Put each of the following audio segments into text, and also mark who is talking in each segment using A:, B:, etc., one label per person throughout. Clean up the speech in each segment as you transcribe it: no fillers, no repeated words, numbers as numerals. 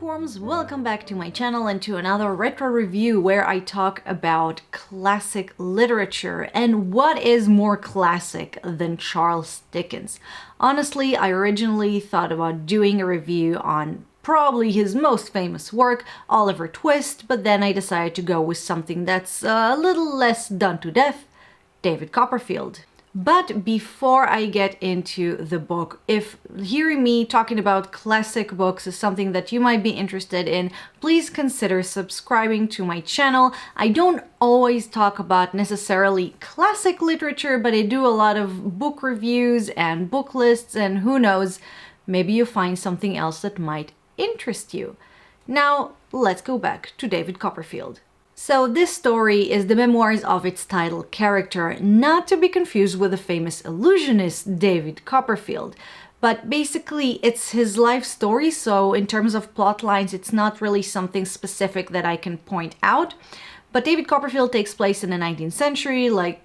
A: bookworms, welcome back to my channel and to another retro review where I talk about classic literature. And what is more classic than Charles Dickens? Honestly, I originally thought about doing a review on probably his most famous work, Oliver Twist, but then I decided to go with something that's a little less done to death, David Copperfield. But before I get into the book, if hearing me talking about classic books is something that you might be interested in, please consider subscribing to my channel. I don't always talk about necessarily classic literature, but I do a lot of book reviews and book lists, and who knows, maybe you find something else that might interest you. Now, let's go back to David Copperfield. So this story is the memoirs of its title character, not to be confused with the famous illusionist David Copperfield. But basically it's his life story, so in terms of plot lines it's not really something specific that I can point out. But David Copperfield takes place in the 19th century, like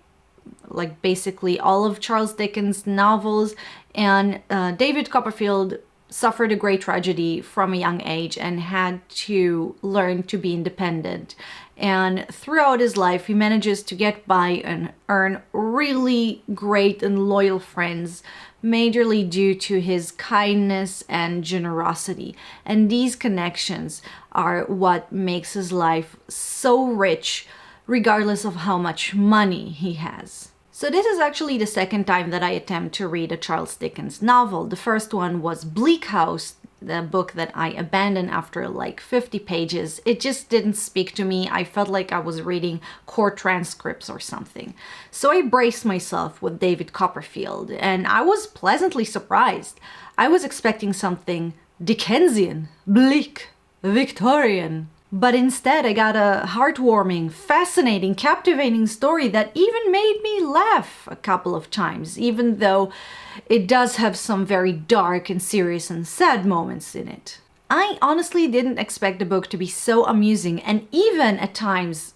A: basically all of Charles Dickens' novels, and David Copperfield suffered a great tragedy from a young age and had to learn to be independent. And throughout his life, he manages to get by and earn really great and loyal friends, majorly due to his kindness and generosity. And these connections are what makes his life so rich, regardless of how much money he has. So this is actually the second time that I attempt to read a Charles Dickens novel. The first one was Bleak House, the book that I abandoned after like 50 pages. It just didn't speak to me. I felt like I was reading court transcripts or something. So I braced myself with David Copperfield, and I was pleasantly surprised. I was expecting something Dickensian, bleak, Victorian. But instead I got a heartwarming, fascinating, captivating story that even made me laugh a couple of times, even though it does have some very dark and serious and sad moments in it. I honestly didn't expect the book to be so amusing and even at times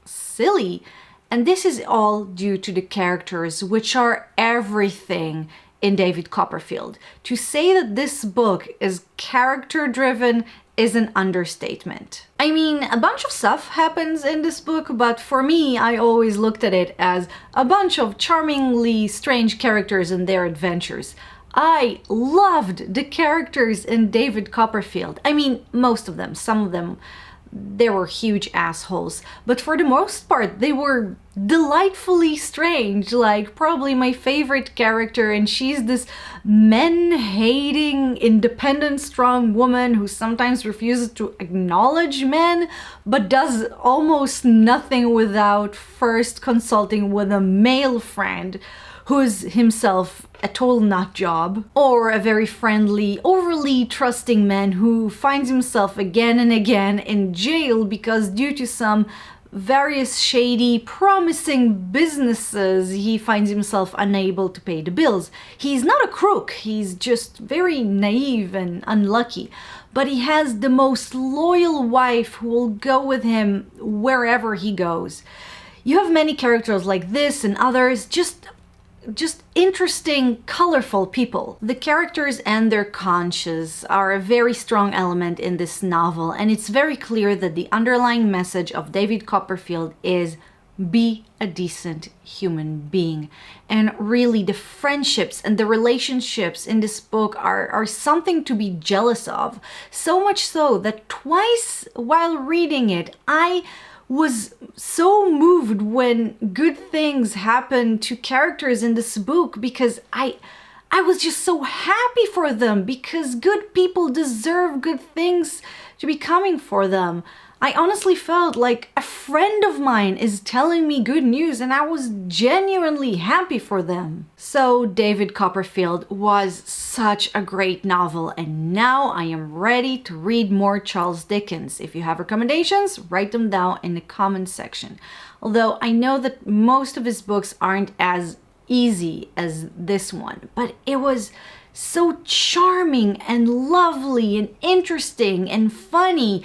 A: silly, and this is all due to the characters, which are everything in David Copperfield. To say that this book is character-driven is an understatement. I mean, a bunch of stuff happens in this book, but for me, I always looked at it as a bunch of charmingly strange characters and their adventures. I loved the characters in David Copperfield. I mean, most of them. Some of them, they were huge assholes, but for the most part, they were delightfully strange. Like, probably my favorite character, and she's this men-hating, independent, strong woman who sometimes refuses to acknowledge men, but does almost nothing without first consulting with a male friend who's himself a total nut job, or a very friendly, overly trusting man who finds himself again and again in jail because due to some various shady, promising businesses, he finds himself unable to pay the bills. He's not a crook, he's just very naive and unlucky, but he has the most loyal wife who will go with him wherever he goes. You have many characters like this and others, just interesting, colorful people. The characters and their conscience are a very strong element in this novel, and it's very clear that the underlying message of David Copperfield is be a decent human being. And really, the friendships and the relationships in this book are something to be jealous of. So much so that twice while reading it, I was so moved when good things happen to characters in this book, because I was just so happy for them, because good people deserve good things to be coming for them. I honestly felt like a friend of mine is telling me good news, and I was genuinely happy for them. So David Copperfield was such a great novel, and now I am ready to read more Charles Dickens. If you have recommendations, write them down in the comment section. Although I know that most of his books aren't as easy as this one, but it was so charming and lovely and interesting and funny.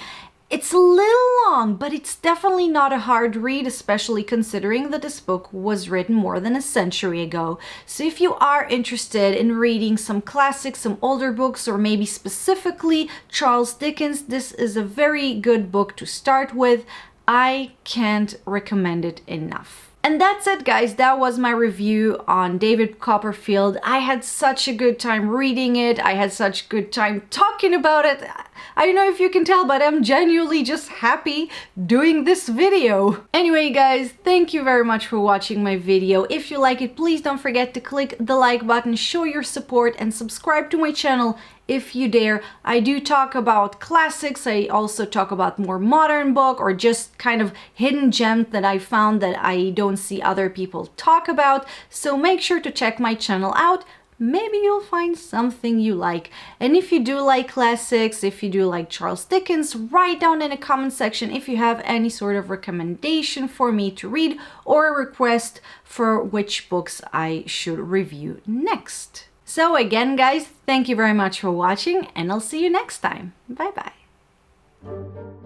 A: It's a little long, but it's definitely not a hard read, especially considering that this book was written more than a century ago. So if you are interested in reading some classics, some older books, or maybe specifically Charles Dickens, this is a very good book to start with. I can't recommend it enough. And that's it, guys. That was my review on David Copperfield. I had such a good time reading it. I had such a good time talking about it. I don't know if you can tell, but I'm genuinely just happy doing this video. Anyway, guys, thank you very much for watching my video. If you like it, please don't forget to click the like button, show your support, and subscribe to my channel if you dare. I do talk about classics. I also talk about more modern book or just kind of hidden gems that I found that I don't see other people talk about. So make sure to check my channel out. Maybe you'll find something you like. And if you do like classics, if you do like Charles Dickens, write down in the comment section if you have any sort of recommendation for me to read or a request for which books I should review next. So again, guys, thank you very much for watching, and I'll see you next time. Bye bye.